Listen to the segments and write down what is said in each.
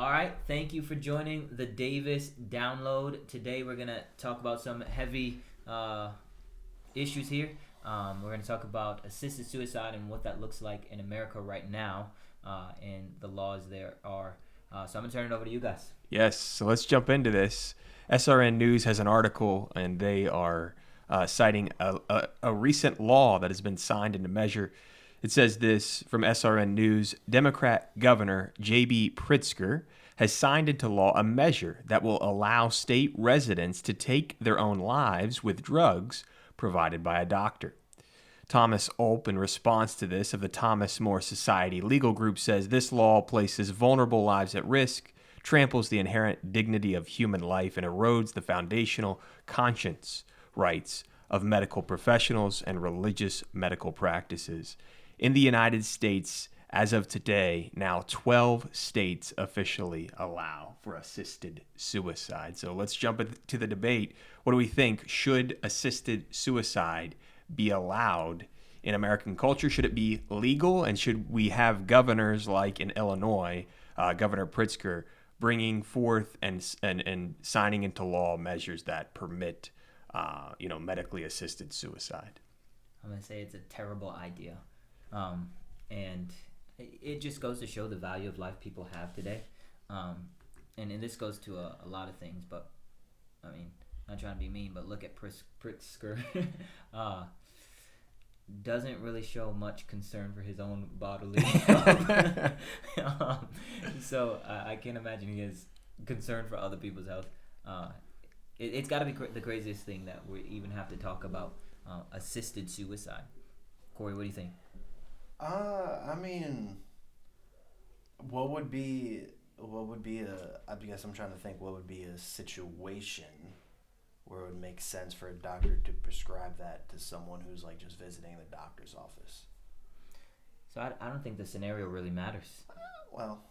All right, thank you for joining the Davis Download. Today we're going to talk about some heavy issues here. We're going to talk about assisted suicide and what that looks like in America right now and the laws there are. So I'm going to turn it over to you guys. Yes, so let's jump into this. SRN News has an article, and they are citing a recent law that has been signed into measure. It says this from SRN News: Democrat Governor J.B. Pritzker has signed into law a measure that will allow state residents to take their own lives with drugs provided by a doctor. Thomas Ulp, in response to this, of the Thomas More Society legal group, says this law places vulnerable lives at risk, tramples the inherent dignity of human life, and erodes the foundational conscience rights of medical professionals and religious medical practices. In the United States, as of today, now 12 states officially allow for assisted suicide. So let's jump into the debate. What do we think? Should assisted suicide be allowed in American culture? Should it be legal? And should we have governors like in Illinois, Governor Pritzker, bringing forth and signing into law measures that permit, medically assisted suicide? I'm going to say it's a terrible idea. And it just goes to show the value of life people have today. And this goes to a lot of things, but I mean, not trying to be mean, but look at Pritzker. Doesn't really show much concern for his own bodily health. So I can't imagine he is concerned for other people's health. It's got to be the craziest thing that we even have to talk about, assisted suicide. Corey, what do you think? I mean, what would be I guess I'm trying to think what would be a situation where it would make sense for a doctor to prescribe that to someone who's like just visiting the doctor's office. So I don't think the scenario really matters. Well,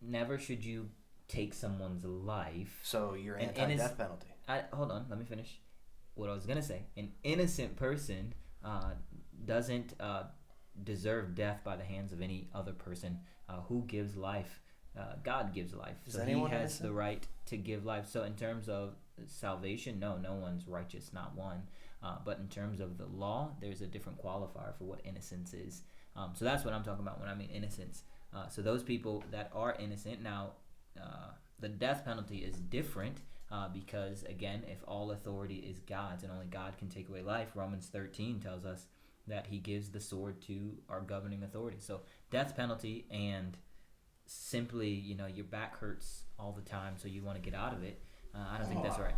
never should you take someone's life. So you're anti-death penalty. Hold on, let me finish what I was going to say. An innocent person doesn't deserve death by the hands of any other person. Who gives life? God gives life. So he has innocent? The right to give life. So in terms of salvation, no one's righteous, not one. But in terms of the law, there's a different qualifier for what innocence is. So that's what I'm talking about when I mean innocence. So those people that are innocent, now the death penalty is different because, again, if all authority is God's and only God can take away life, Romans 13 tells us that he gives the sword to our governing authority. So death penalty and simply, your back hurts all the time, so you want to get out of it. I don't think that's right.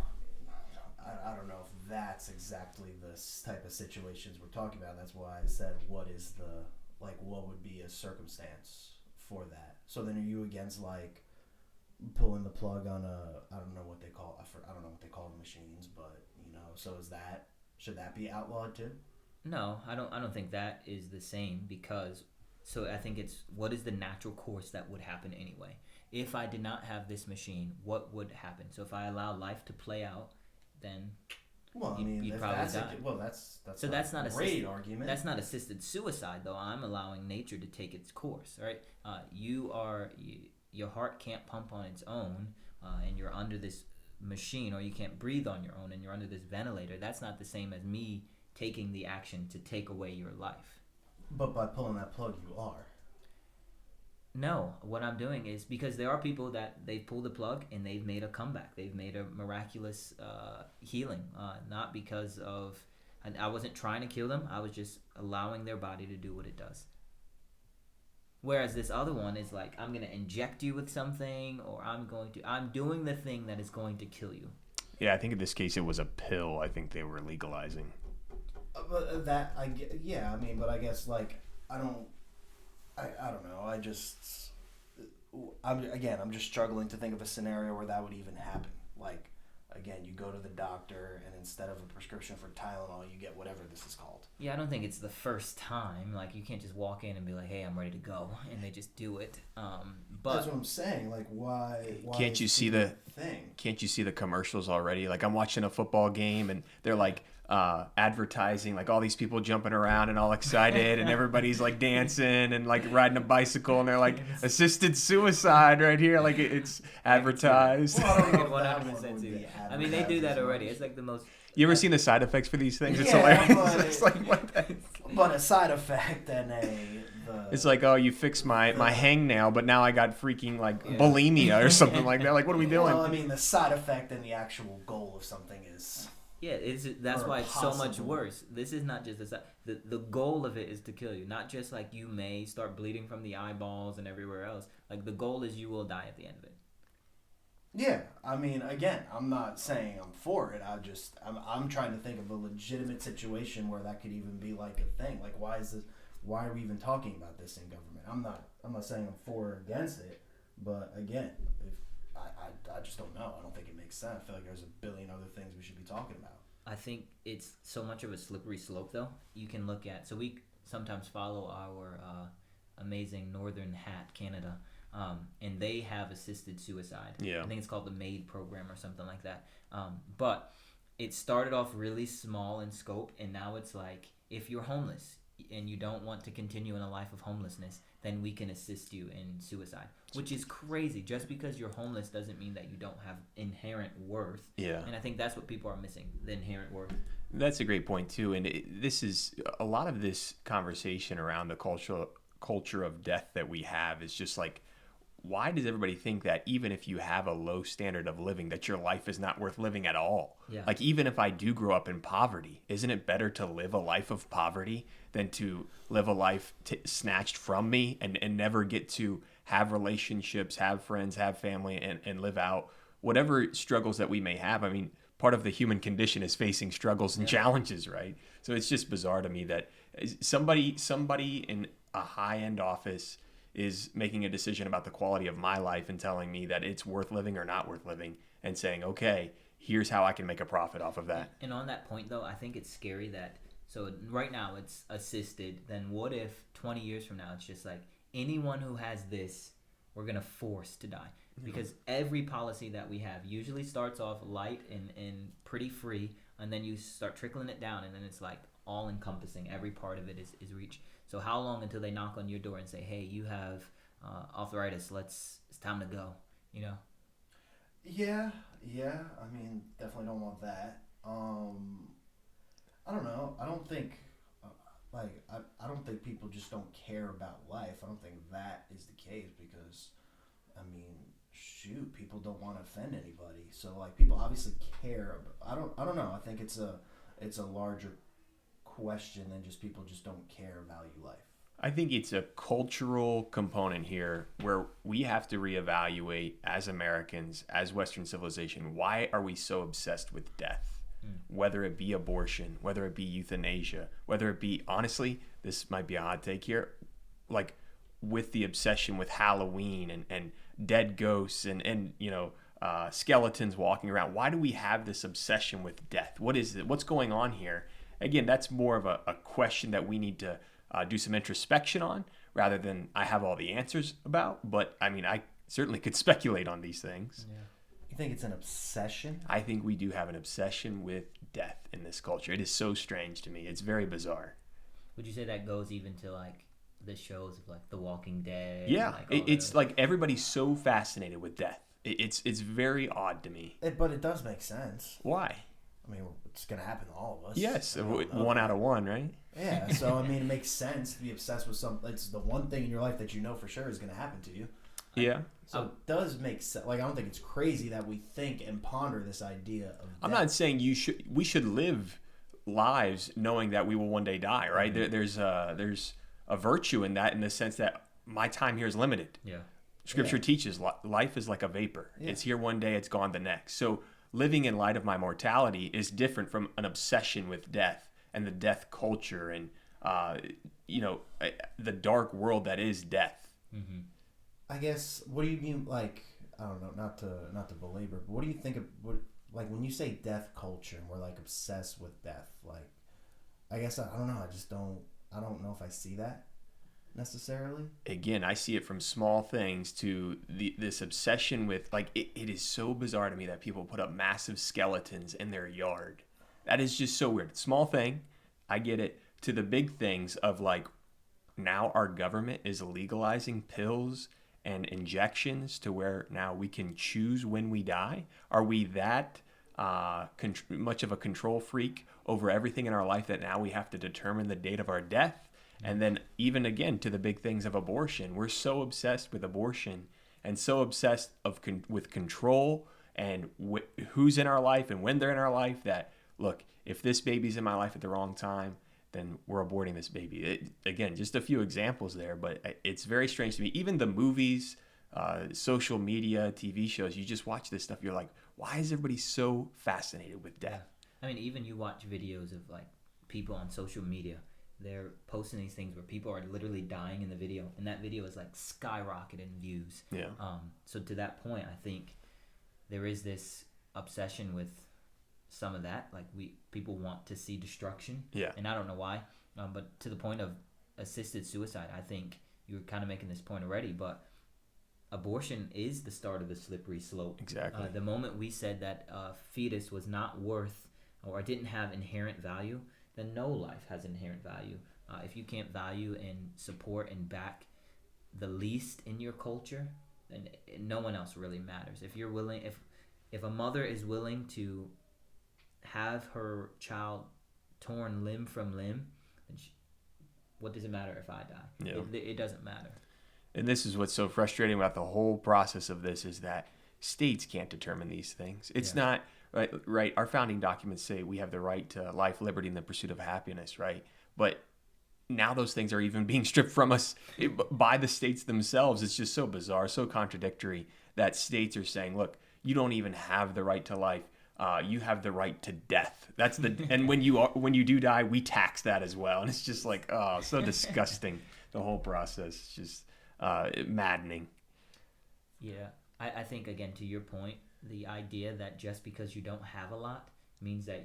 I don't know if that's exactly the type of situations we're talking about. That's why I said, what would be a circumstance for that? So then are you against pulling the plug on I don't know what they call the machines, but should that be outlawed too? No, I don't think that is the same because I think it's what is the natural course that would happen anyway. If I did not have this machine, what would happen? So if I allow life to play out, then you'd probably die. That's not a great argument. That's not assisted suicide though. I'm allowing nature to take its course, right? Your heart can't pump on its own, and you're under this machine, or you can't breathe on your own, and you're under this ventilator. That's not the same as me taking the action to take away your life. But by pulling that plug, you are. No, what I'm doing is because there are people that they've pulled the plug and they've made a comeback. They've made a miraculous healing, not because of... I wasn't trying to kill them. I was just allowing their body to do what it does. Whereas this other one is like, I'm going to inject you with something, or I'm doing the thing that is going to kill you. Yeah, I think in this case it was a pill. I think they were legalizing. But I guess I don't know. I'm just struggling to think of a scenario where that would even happen. Again, you go to the doctor and instead of a prescription for Tylenol, you get whatever this is called. Yeah, I don't think it's the first time. You can't just walk in and be like, "Hey, I'm ready to go," and they just do it. But that's what I'm saying. Why can't you see the thing? Can't you see the commercials already? I'm watching a football game and they're like, advertising, like all these people jumping around and all excited, and everybody's like dancing and like riding a bicycle, and they're like assisted suicide right here, like it's advertised. Well, I don't know if One that hundred one percent would too. get I mean, they do that advertised as already. much. It's like the most. You ever seen the side effects for these things? It's Yeah, hilarious. but- It's like what the... But a side effect and It's like, oh, you fixed my hangnail, but now I got freaking like bulimia or something like that. Like, what are we doing? Well, I mean, the side effect and the actual goal of something is. Yeah, that's Or why it's so much possible. worse. This is not just the goal of it is to kill you. Not just like you may start bleeding from the eyeballs and everywhere else. Like the goal is you will die at the end of it. Yeah, I mean, again, I'm not saying I'm for it. I'm trying to think of a legitimate situation where that could even be like a thing. Like, why are we even talking about this in government? I'm not saying I'm for or against it, but again, if I just don't know. I don't think it makes sense. I feel like there's a billion other things we should be talking about. I think it's so much of a slippery slope, though. You can look at we sometimes follow our amazing Northern Hat, Canada, and they have assisted suicide. Yeah. I think it's called the MAID program or something like that. But it started off really small in scope, and now it's like if you're homeless and you don't want to continue in a life of homelessness, then we can assist you in suicide, which is crazy. Just because you're homeless doesn't mean that you don't have inherent worth. Yeah. And I think that's what people are missing, the inherent worth. That's a great point too, and this is a lot of this conversation around the culture of death that we have is just like, why does everybody think that even if you have a low standard of living, that your life is not worth living at all? Yeah. Like, even if I do grow up in poverty, isn't it better to live a life of poverty than to live a life snatched from me and never get to have relationships, have friends, have family, and live out whatever struggles that we may have? I mean, part of the human condition is facing struggles and challenges, right? So it's just bizarre to me that somebody in a high-end office is making a decision about the quality of my life and telling me that it's worth living or not worth living, and saying, okay, here's how I can make a profit off of that. And on that point, though, I think it's scary that, so right now it's assisted, then what if 20 years from now it's just like, anyone who has this, we're going to force to die? Because every policy that we have usually starts off light and pretty free, and then you start trickling it down, and then it's like all-encompassing. Every part of it is reached. So how long until they knock on your door and say, hey, you have arthritis, it's time to go, you know? Yeah. I mean, definitely don't want that. I don't know. I don't think, I don't think people just don't care about life. I don't think that is the case because, I mean, shoot, people don't want to offend anybody. So like, people obviously care. I don't know. I think it's a larger question than just people just don't care, value life. I think it's a cultural component here where we have to reevaluate as Americans, as Western civilization, why are we so obsessed with death? Whether it be abortion, whether it be euthanasia, whether it be, honestly, this might be a hot take here, like with the obsession with Halloween and dead ghosts and skeletons walking around. Why do we have this obsession with death? What is it? What's going on here? Again, that's more of a question that we need to do some introspection on rather than I have all the answers about. But, I mean, I certainly could speculate on these things. Yeah. You think it's an obsession? I think we do have an obsession with death in this culture. It is so strange to me. It's very bizarre. Would you say that goes even to like the shows of like The Walking Dead? Yeah, and, it's like everybody's so fascinated with death. It's very odd to me. But it does make sense. Why? I mean, it's going to happen to all of us. Yes, I don't know. 1 out of 1, right? Yeah, so I mean, it makes sense to be obsessed with something. It's the one thing in your life that you know for sure is going to happen to you. Yeah. So it does make sense. Like, I don't think it's crazy that we think and ponder this idea of death. I'm not saying we should live lives knowing that we will one day die, right? Mm-hmm. There's a virtue in that, in the sense that my time here is limited. Yeah. Scripture teaches life is like a vapor. Yeah. It's here one day, it's gone the next. So living in light of my mortality is different from an obsession with death and the death culture and the dark world that is death. Mm-hmm. I guess, what do you mean, like, I don't know, not to belabor, but what do you think of, like, when you say death culture and we're, like, obsessed with death, like, I guess, I don't know, I don't know if I see that necessarily. Again, I see it from small things to this obsession with, like, it is so bizarre to me that people put up massive skeletons in their yard. That is just so weird. Small thing, I get it, to the big things of like, now our government is legalizing pills and injections to where now we can choose when we die. Are we that much of a control freak over everything in our life that now we have to determine the date of our death? And then even again to the big things of abortion. We're so obsessed with abortion and so obsessed with control and who's in our life and when they're in our life that, look, if this baby's in my life at the wrong time, then we're aborting this baby. Again, just a few examples there, but it's very strange to me. Even the movies, social media, TV shows, you just watch this stuff, you're like, why is everybody so fascinated with death? I mean, even you watch videos of like people on social media, they're posting these things where people are literally dying in the video, and that video is like skyrocketing views. Yeah. So to that point, I think there is this obsession with some of that. Like people want to see destruction. Yeah. And I don't know why. But to the point of assisted suicide, I think you were kind of making this point already, but abortion is the start of the slippery slope. Exactly. The moment we said that a fetus was not worth or didn't have inherent value, then no life has inherent value. If you can't value and support and back the least in your culture, then no one else really matters. If you're willing, if a mother is willing to have her child torn limb from limb, then what does it matter if I die? Yeah. It doesn't matter. And this is what's so frustrating about the whole process of this is that states can't determine these things. It's not right. Our founding documents say we have the right to life, liberty, and the pursuit of happiness, right? But now those things are even being stripped from us by the states themselves. It's just so bizarre, so contradictory that states are saying, look, you don't even have the right to life. You have the right to death. That's and when you do die, we tax that as well. And it's just like, oh, so disgusting. The whole process, just maddening. Yeah, I think again to your point, the idea that just because you don't have a lot means that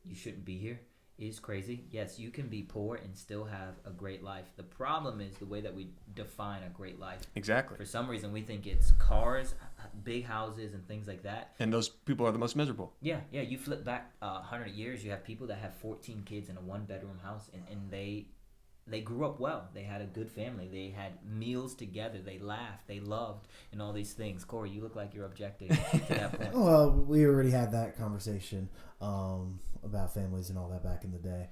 you shouldn't be here is crazy. Yes, you can be poor and still have a great life. The problem is the way that we define a great life. Exactly. For some reason, we think it's cars, big houses, and things like that. And those people are the most miserable. Yeah. You flip back 100 years, you have people that have 14 kids in a one-bedroom house, and they grew up well. They had a good family. They had meals together. They laughed. They loved, and all these things. Corey, you look like you're objecting to that point. Well, we already had that conversation about families and all that back in the day.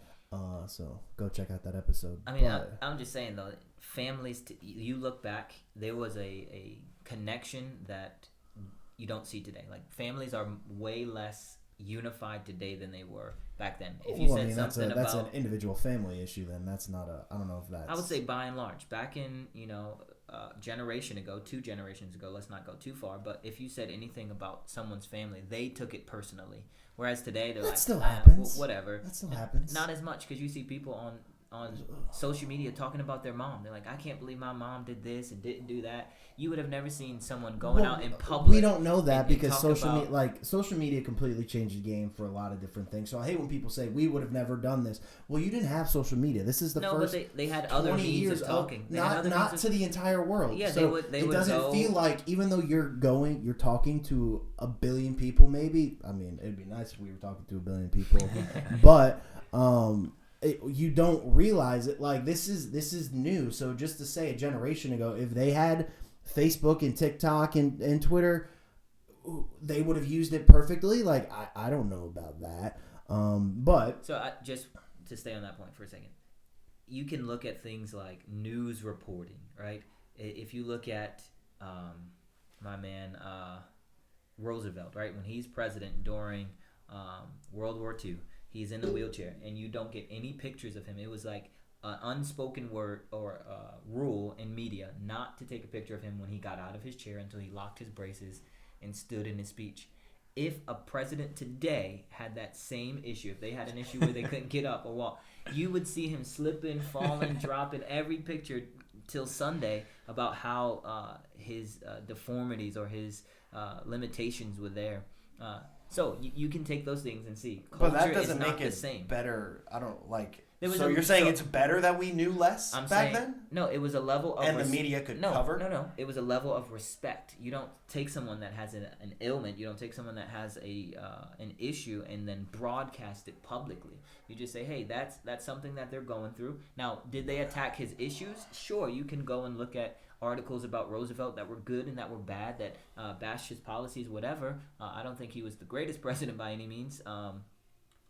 So go check out that episode. I mean, I'm just saying, though, families, you look back, there was a connection that you don't see today. Like, families are way less unified today than they were back then. If you said something that's an individual family issue, then that's not I don't know if that's... I would say by and large, back in, generation ago, 2 generations ago, let's not go too far, but if you said anything about someone's family, they took it personally. Whereas today, they're that still happens. Whatever. That still happens. Not as much, because you see people on social media talking about their mom. They're like, I can't believe my mom did this and didn't do that. You would have never seen someone going out in public. We don't know that because social media completely changed the game for a lot of different things. So I hate when people say we would have never done this. Well, you didn't have social media. This is the first. No, but they had other means of talking. Not to the entire world. Yeah, so they it would doesn't go, feel like, even though you're talking to a billion people. Maybe, I mean, it'd be nice if we were talking to a billion people, but you don't realize it. Like, this is new. So just to say, a generation ago, if they had Facebook and TikTok and Twitter, they would have used it perfectly. Like, I don't know about that. But so just to stay on that point for a second, you can look at things like news reporting, right? If you look at my man Roosevelt, right, when he's president during World War II, he's in the wheelchair, and you don't get any pictures of him. It was like an unspoken word or rule in media not to take a picture of him when he got out of his chair until he locked his braces and stood in his speech. If a president today had that same issue, if they had an issue where they couldn't get up or walk, you would see him slipping, falling, dropping every picture till Sunday about how his deformities or his limitations were there. So you can take those things and see. Culture but that doesn't is not make it the same. better. I don't like. There was So you're saying it's better that we knew less back then? No, it was a level of... And the media could cover? No. It was a level of respect. You don't take someone that has an ailment, you don't take someone that has an issue and then broadcast it publicly. You just say, hey, that's something that they're going through. Now, did they attack his issues? Sure, you can go and look at articles about Roosevelt that were good and that were bad, that bashed his policies, whatever. I don't think he was the greatest president by any means,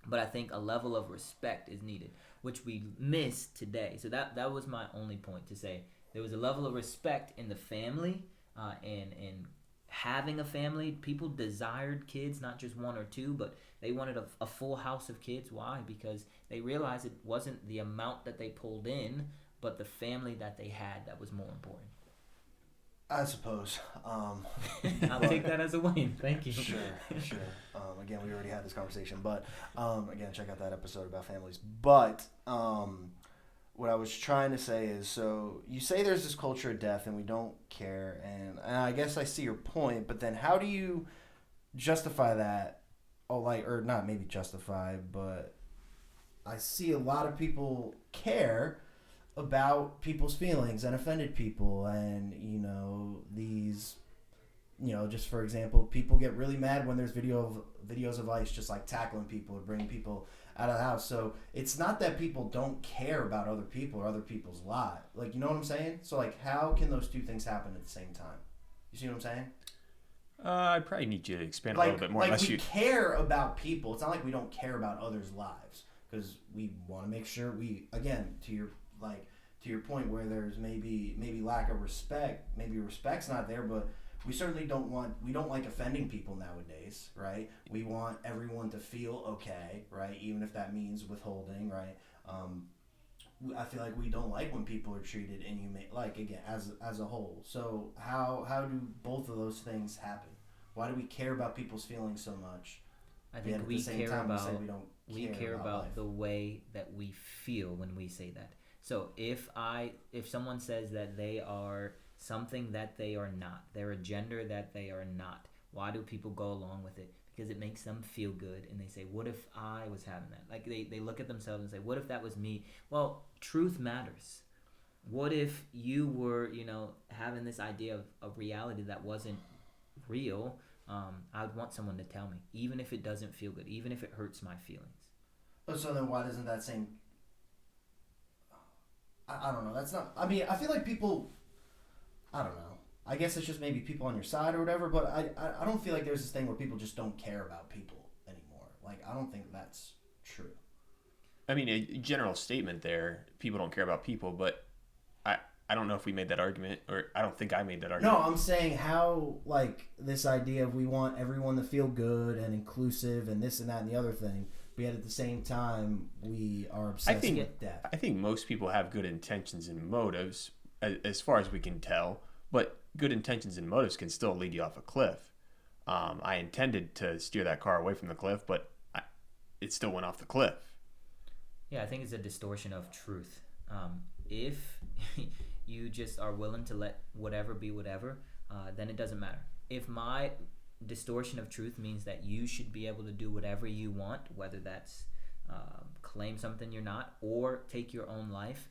but I think a level of respect is needed, which we miss today. So that was my only point, to say there was a level of respect in the family, and having a family. People desired kids, not just one or two, but they wanted a full house of kids. Why? Because they realized it wasn't the amount that they pulled in, but the family that they had that was more important. I suppose. I'll take that as a win. Thank you. Sure. Again, we already had this conversation, but again, check out that episode about families. But what I was trying to say is, so you say there's this culture of death and we don't care, and I guess I see your point, but then how do you justify that? Or not maybe justify, but I see a lot of people care about people's feelings and offended people, and these, just for example, people get really mad when there's videos of ICE just like tackling people or bringing people out of the house. So it's not that people don't care about other people or other people's lives, like, you know what I'm saying? So like, how can those two things happen at the same time? You see what I'm saying? I probably need you to expand a little bit more. Like, we care about people. It's not like we don't care about others' lives, because we want to make sure again, to your point, where there's maybe lack of respect, maybe respect's not there, but we certainly don't like offending people nowadays, right? We want everyone to feel okay, right? Even if that means withholding, right? I feel like we don't like when people are treated inhumane, like, again, as a whole. So how do both of those things happen? Why do we care about people's feelings so much? I think we care about the way that we feel when we say that. So if someone says that they are something that they are not, they're a gender that they are not, why do people go along with it? Because it makes them feel good, and they say, what if I was having that? Like, they look at themselves and say, what if that was me? Well, truth matters. What if you were, having this idea of a reality that wasn't real? I would want someone to tell me, even if it doesn't feel good, even if it hurts my feelings. So then why doesn't that same... I don't know. That's not... I mean, I feel like people... I don't know. I guess it's just maybe people on your side or whatever, but I don't feel like there's this thing where people just don't care about people anymore. Like, I don't think that's true. I mean, a general statement there, people don't care about people, but I don't know if we made that argument, or I don't think I made that argument. No, I'm saying how, like, this idea of we want everyone to feel good and inclusive and this and that and the other thing, but yet at the same time, we are obsessed with death. I think most people have good intentions and motives, as far as we can tell, but good intentions and motives can still lead you off a cliff. I intended to steer that car away from the cliff, but it still went off the cliff. Yeah, I think it's a distortion of truth. If you just are willing to let whatever be whatever, then it doesn't matter. If my distortion of truth means that you should be able to do whatever you want, whether that's claim something you're not or take your own life,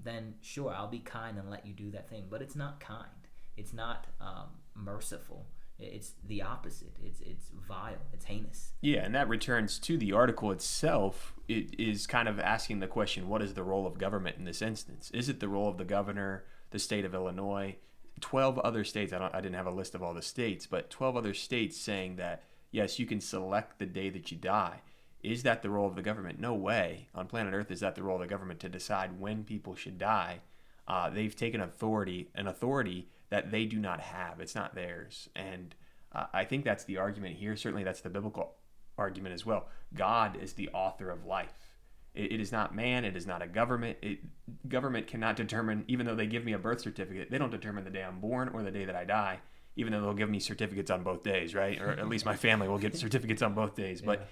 then sure, I'll be kind and let you do that thing. But it's not kind. It's not merciful. It's the opposite. It's vile. It's heinous. Yeah, and that returns to the article itself. It is kind of asking the question, what is the role of government in this instance? Is it the role of the governor, the state of Illinois, 12 other states? I didn't have a list of all the states, but 12 other states saying that, yes, you can select the day that you die. Is that the role of the government? No way. On planet Earth, is that the role of the government to decide when people should die? They've taken an authority that they do not have. It's not theirs. And I think that's the argument here. Certainly that's the biblical argument as well. God is the author of life. It is not man. It is not a government. Government cannot determine, even though they give me a birth certificate, they don't determine the day I'm born or the day that I die, even though they'll give me certificates on both days, right? Or at least my family will get certificates on both days. But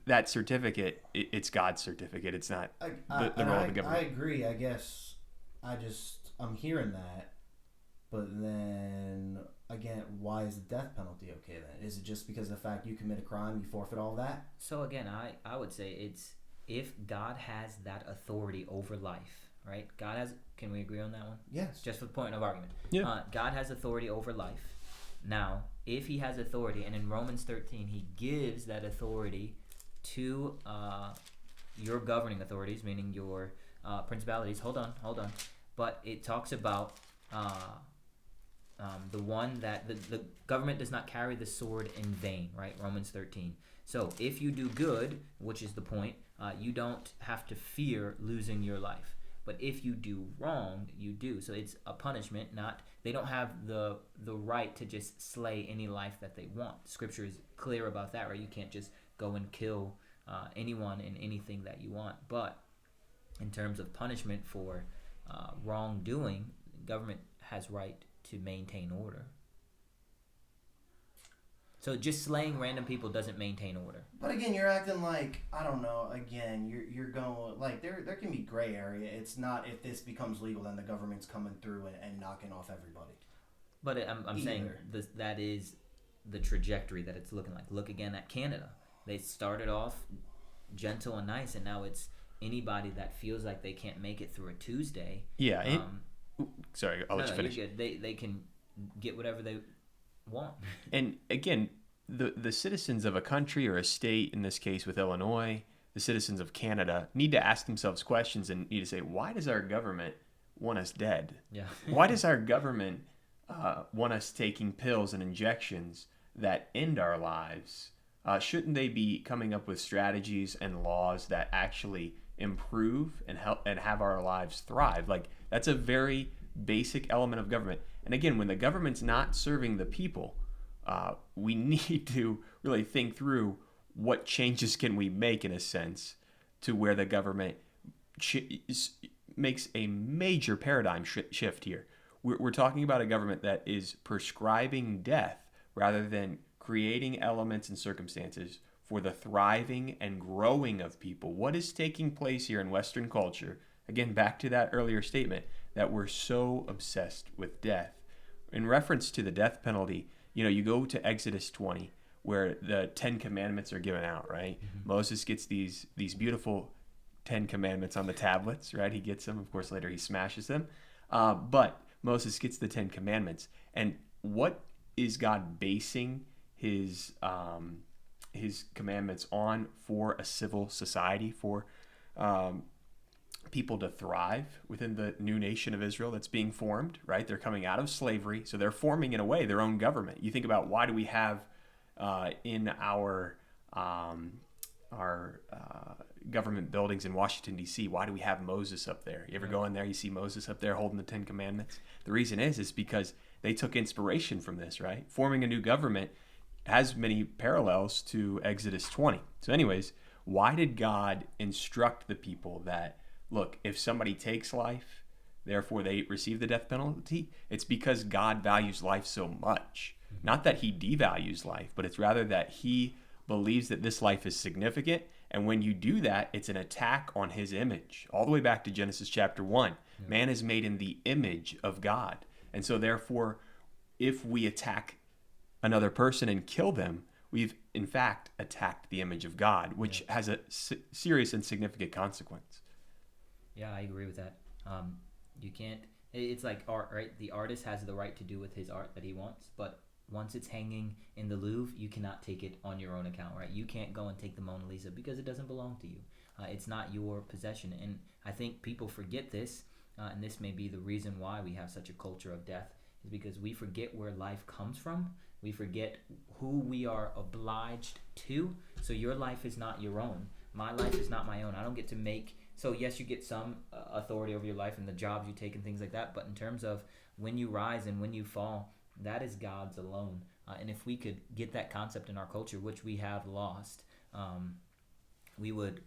that certificate, it's God's certificate. It's not the role of the government. I agree, I guess. I'm hearing that, but then again, why is the death penalty okay then? Is it just because of the fact you commit a crime, you forfeit all that? So again, I would say if God has that authority over life, right? God has. Can we agree on that one? Yes. Just for the point of argument. Yeah. God has authority over life. Now, if he has authority, and in Romans 13, he gives that authority to your governing authorities, meaning your principalities. Hold on. But it talks about the one that the government does not carry the sword in vain, right? Romans 13. So if you do good, which is the point, you don't have to fear losing your life. But if you do wrong, you do. So it's a punishment. They don't have the right to just slay any life that they want. Scripture is clear about that, right? You can't just go and kill anyone and anything that you want. But in terms of punishment for wrongdoing, government has right to maintain order. So just slaying random people doesn't maintain order. But again, you're acting like, I don't know, again, you're going, like, there can be gray area. It's not if this becomes legal, then the government's coming through and knocking off everybody. But I'm saying that is the trajectory that it's looking like. Look again at Canada. They started off gentle and nice, and now it's anybody that feels like they can't make it through a Tuesday. Yeah. Sorry, I'll let you finish. You're good. They can get whatever they want. And again, the citizens of a country or a state, in this case with Illinois, the citizens of Canada, need to ask themselves questions and need to say, why does our government want us dead? Yeah. Why does our government want us taking pills and injections that end our lives? Shouldn't they be coming up with strategies and laws that actually improve and help and have our lives thrive? Like, that's a very basic element of government. And again, when the government's not serving the people, we need to really think through what changes can we make, in a sense, to where the government makes a major paradigm shift here. We're talking about a government that is prescribing death rather than creating elements and circumstances for the thriving and growing of people. What is taking place here in Western culture, again, back to that earlier statement, that we're so obsessed with death. In reference to the death penalty, you go to Exodus 20, where the 10 Commandments are given out, right? Mm-hmm. Moses gets these beautiful 10 Commandments on the tablets, right? He gets them. Of course, later he smashes them. But Moses gets the 10 Commandments. And what is God basing his commandments on for a civil society, for people to thrive within the new nation of Israel that's being formed, right? They're coming out of slavery, so they're forming, in a way, their own government. You think about, why do we have in our government buildings in Washington, D.C., why do we have Moses up there? You ever go in there, you see Moses up there holding the 10 Commandments? The reason is because they took inspiration from this, right? Forming a new government has many parallels to Exodus 20. So anyways, why did God instruct the people that, look, if somebody takes life, therefore they receive the death penalty? It's because God values life so much. Not that he devalues life, but it's rather that he believes that this life is significant. And when you do that, it's an attack on his image. All the way back to Genesis chapter 1. Yeah. Man is made in the image of God. And so therefore, if we attack another person and kill them, we've in fact attacked the image of God, which has a serious and significant consequence. Yeah, I agree with that. You can't. It's like art, right? The artist has the right to do with his art that he wants, but once it's hanging in the Louvre, you cannot take it on your own account, right? You can't go and take the Mona Lisa because it doesn't belong to you. It's not your possession, and I think people forget this, and this may be the reason why we have such a culture of death, is because we forget where life comes from. We forget who we are obliged to. So your life is not your own. My life is not my own. I don't get to make. So yes, you get some authority over your life and the jobs you take and things like that. But in terms of when you rise and when you fall, that is God's alone. And if we could get that concept in our culture, which we have lost, we would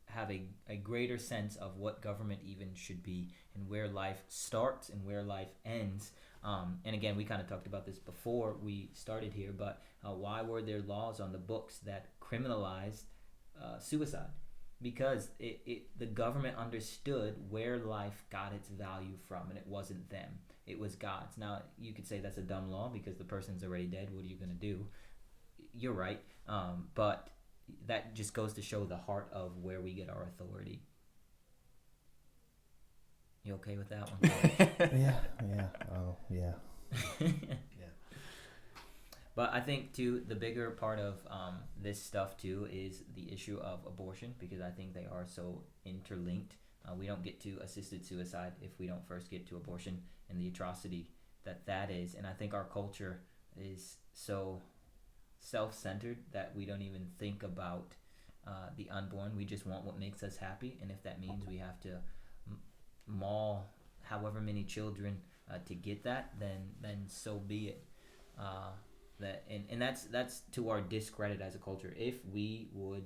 have a greater sense of what government even should be and where life starts and where life ends. And again, we kind of talked about this before we started here, but why were there laws on the books that criminalized suicide? Because the government understood where life got its value from, and it wasn't them. It was God's. Now, you could say that's a dumb law because the person's already dead. What are you going to do? You're right. But that just goes to show the heart of where we get our authority. You okay with that one? Yeah. But I think too, the bigger part of this stuff too is the issue of abortion, because I think they are so interlinked. We don't get to assisted suicide if we don't first get to abortion and the atrocity that is. And I think our culture is so self-centered that we don't even think about the unborn. We just want what makes us happy, and if that means we have to maul however many children to get that, then so be it. That's to our discredit as a culture. If we would,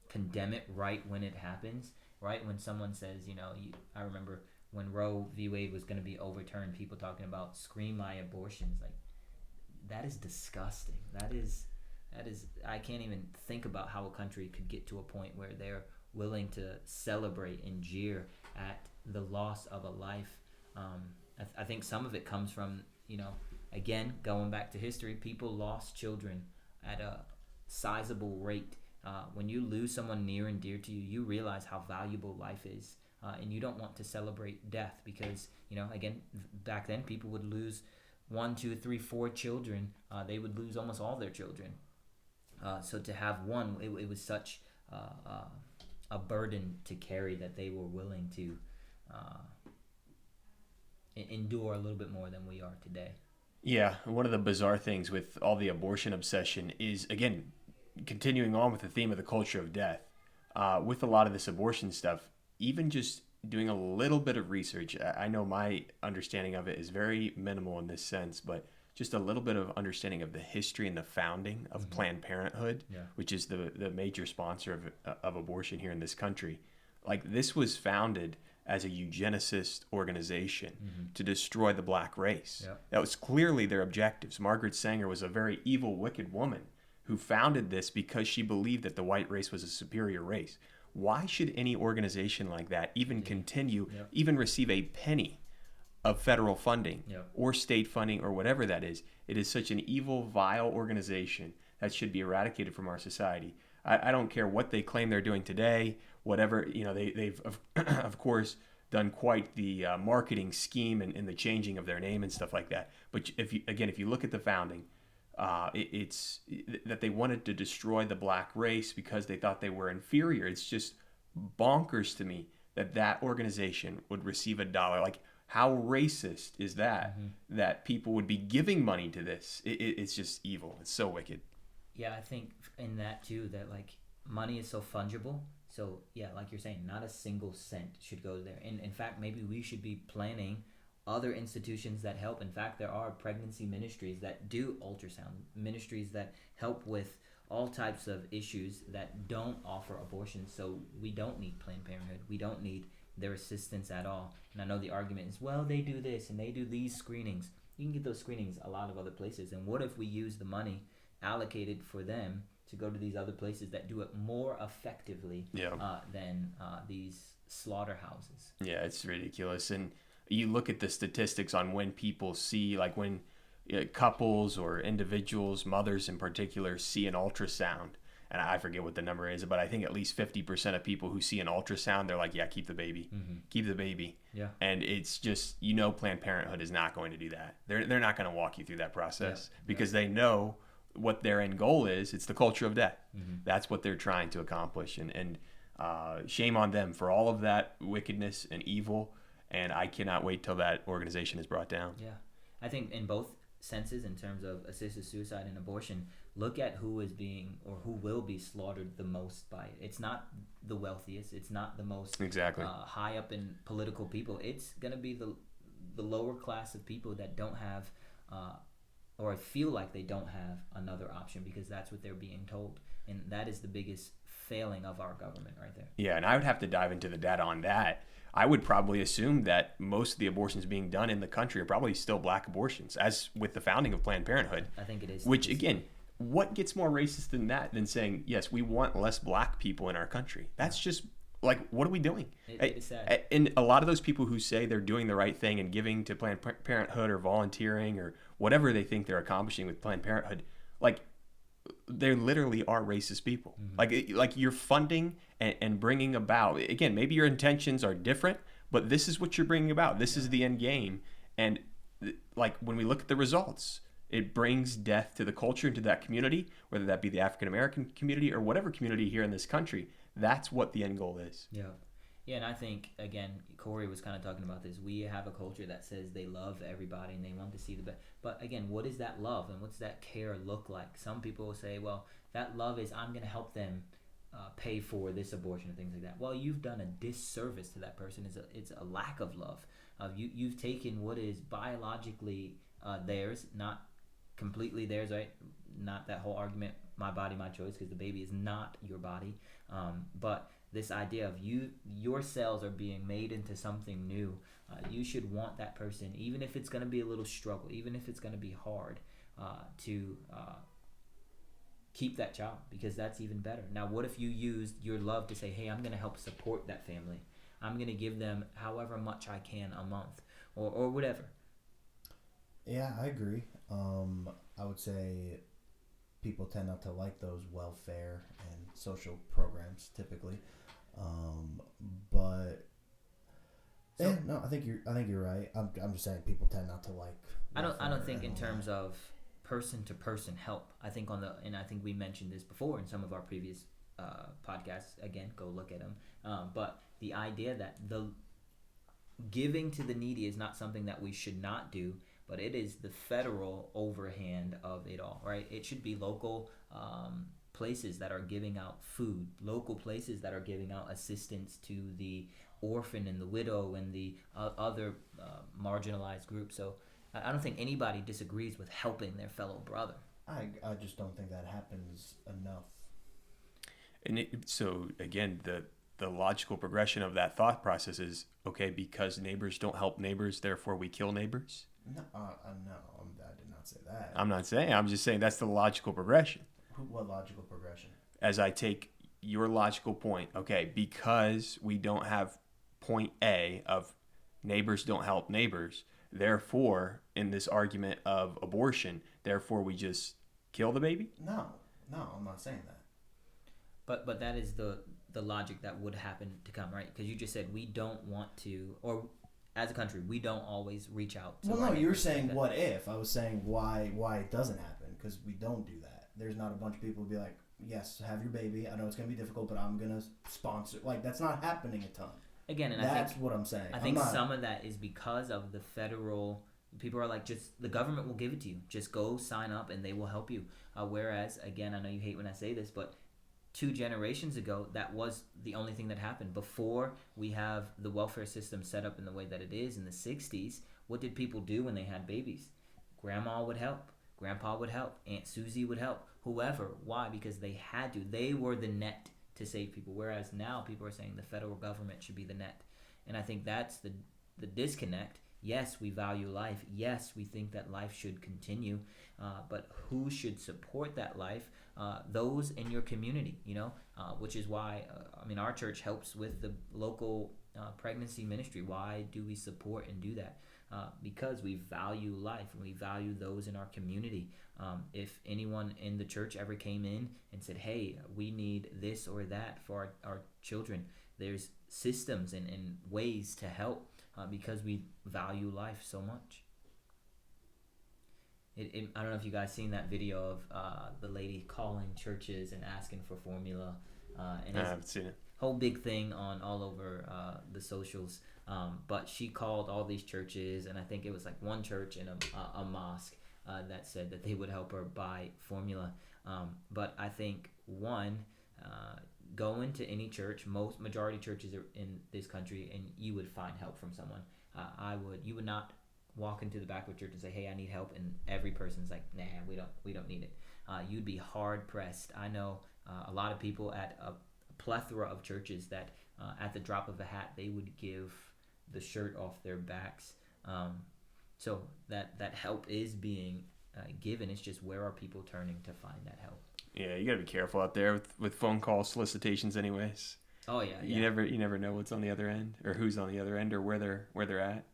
condemn it right when it happens, right when someone says, I remember when Roe v. Wade was going to be overturned, people talking about scream my abortions. Like, that is disgusting. That is I can't even think about how a country could get to a point where they're willing to celebrate and jeer at the loss of a life. I think some of it comes from, again, going back to history, people lost children at a sizable rate. When you lose someone near and dear to you, you realize how valuable life is. And you don't want to celebrate death because, again, back then people would lose 1, 2, 3, 4 children. They would lose almost all their children. So to have one, it was such a burden to carry that they were willing to endure a little bit more than we are today. Yeah, one of the bizarre things with all the abortion obsession is, again, continuing on with the theme of the culture of death, with a lot of this abortion stuff, even just doing a little bit of research. I know my understanding of it is very minimal in this sense, but just a little bit of understanding of the history and the founding of Planned Parenthood, which is the major sponsor of abortion here in this country. Like, this was founded as a eugenicist organization to destroy the black race. That was clearly their objectives. Margaret Sanger was a very evil, wicked woman who founded this because she believed that the white race was a superior race. Why should any organization like that even continue, even receive a penny of federal funding or state funding or whatever that is? It is such an evil, vile organization that should be eradicated from our society. I don't care what they claim they're doing today, whatever, they've of course done quite the marketing scheme and the changing of their name and stuff like that. But if you look at the founding, it's that they wanted to destroy the black race because they thought they were inferior. It's just bonkers to me that organization would receive $1. Like, how racist is that? That people would be giving money to this? It's just evil. It's so wicked. Yeah, I think in that too, that like money is so fungible. So yeah, like you're saying, not a single cent should go there. And in fact, maybe we should be planning other institutions that help. In fact, there are pregnancy ministries that do ultrasound, ministries that help with all types of issues that don't offer abortion. So we don't need Planned Parenthood. We don't need their assistance at all. And I know the argument is, well, they do this and they do these screenings. You can get those screenings a lot of other places. And what if we use the money allocated for them to go to these other places that do it more effectively than these slaughterhouses? Yeah, it's ridiculous. And you look at the statistics on when people see, like when couples or individuals, mothers in particular, see an ultrasound, and I forget what the number is, but I think at least 50% of people who see an ultrasound, they're like, yeah, keep the baby. Keep the baby. Yeah. And it's just, Planned Parenthood is not going to do that. They're not going to walk you through that process because they know what their end goal is. It's the culture of death. That's what they're trying to accomplish. And shame on them for all of that wickedness and evil. And I cannot wait till that organization is brought down. Yeah. I think in both senses, in terms of assisted suicide and abortion, look at who is being or who will be slaughtered the most by it. It's not the wealthiest. It's not the most high up in political people. It's going to be the lower class of people that don't have or feel like they don't have another option because that's what they're being told. And that is the biggest failing of our government right there. Yeah, and I would have to dive into the data on that. I would probably assume that most of the abortions being done in the country are probably still black abortions, as with the founding of Planned Parenthood. I think it is. Which, again, what gets more racist than that than saying, yes, we want less black people in our country? That's just, like, what are we doing? It's sad. And a lot of those people who say they're doing the right thing and giving to Planned Parenthood or volunteering or whatever they think they're accomplishing with Planned Parenthood, like, they literally are racist people. Mm-hmm. Like you're funding and bringing about, again, maybe your intentions are different, but this is what you're bringing about. This is the end game. And like when we look at the results, it brings death to the culture and to that community, whether that be the African American community or whatever community here in this country. That's what the end goal is. Yeah. Yeah, and I think, again, Corey was kind of talking about this. We have a culture that says they love everybody and they want to see the best. But again, what is that love and what's that care look like? Some people will say, well, that love is I'm going to help them pay for this abortion and things like that. Well, you've done a disservice to that person. It's a lack of love. You've taken what is biologically theirs, not completely theirs, right? Not that whole argument, my body, my choice, because the baby is not your body. But this idea of your cells are being made into something new. You should want that person, even if it's going to be a little struggle, even if it's going to be hard, to keep that child, because that's even better. Now, what if you used your love to say, hey, I'm going to help support that family. I'm going to give them however much I can a month or whatever. Yeah, I agree. I would say people tend not to like those welfare and social programs typically. But yeah, no, I think you're right. I'm just saying people tend not to like. I don't think in terms of person to person help. I think and I think we mentioned this before in some of our previous podcasts. Again, go look at them. But the idea that the giving to the needy is not something that we should not do, but it is the federal overhand of it all, right? It should be local places that are giving out food, local places that are giving out assistance to the orphan and the widow and the other marginalized groups. So I don't think anybody disagrees with helping their fellow brother. I just don't think that happens enough. And so again, the logical progression of that thought process is, okay, because neighbors don't help neighbors, therefore we kill neighbors? No, no, I did not say that. I'm not saying. I'm just saying that's the logical progression. What logical progression? As I take your logical point, okay, because we don't have point A of neighbors don't help neighbors, therefore, in this argument of abortion, therefore we just kill the baby? No, I'm not saying that. But that is the logic that would happen to come, right? Because you just said we don't want to, or as a country, we don't always reach out to. Well, no, you were saying what if. I was saying why it doesn't happen, because we don't do that. There's not a bunch of people who be like, yes, have your baby. I know it's going to be difficult, but I'm going to sponsor. Like, that's not happening a ton. Again, and that's what I'm saying. I think some of that is because of the federal. People are like, just the government will give it to you. Just go sign up and they will help you. Whereas, again, I know you hate when I say this, but 2 generations ago, that was the only thing that happened. Before we have the welfare system set up in the way that it is in the 60s, what did people do when they had babies? Grandma would help. Grandpa would help. Aunt Susie would help. Whoever. Why? Because they had to. They were the net to save people. Whereas now people are saying the federal government should be the net. And I think that's the disconnect. Yes, we value life. Yes, we think that life should continue. But who should support that life? Those in your community, which is why, our church helps with the local pregnancy ministry. Why do we support and do that? Because we value life and we value those in our community. If anyone in the church ever came in and said, hey, we need this or that for our children, there's systems and ways to help because we value life so much. I don't know if you guys seen that video of the lady calling churches and asking for formula. And I haven't seen it. Whole big thing on all over the socials. But she called all these churches, and I think it was like one church and a mosque that said that they would help her buy formula. But I think go into any church, majority churches are in this country, and you would find help from someone. You would not walk into the back of a church and say, hey, I need help, and every person's like, nah, we don't need it. You'd be hard pressed. I know a lot of people at a plethora of churches that at the drop of a hat they would give the shirt off their backs. So that help is being given. It's just, where are people turning to find that help? Yeah, you gotta be careful out there with phone call solicitations anyways. Oh yeah. You never know what's on the other end, or who's on the other end, or where they're at.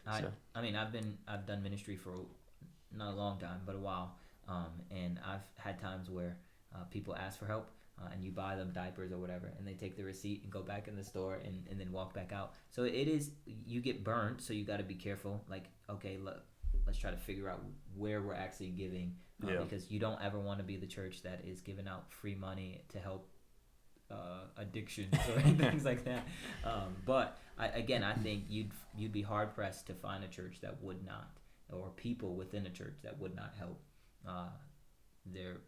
I've done ministry for not a long time, but a while, And I've had times where people ask for help, and you buy them diapers or whatever, and they take the receipt and go back in the store and then walk back out. So it is, you get burned, so you got to be careful. Like, okay, let's try to figure out where we're actually giving, because you don't ever want to be the church that is giving out free money to help addictions or things like that. But I think you'd be hard pressed to find a church that would not, or people within a church that would not help their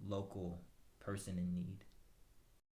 local person in need.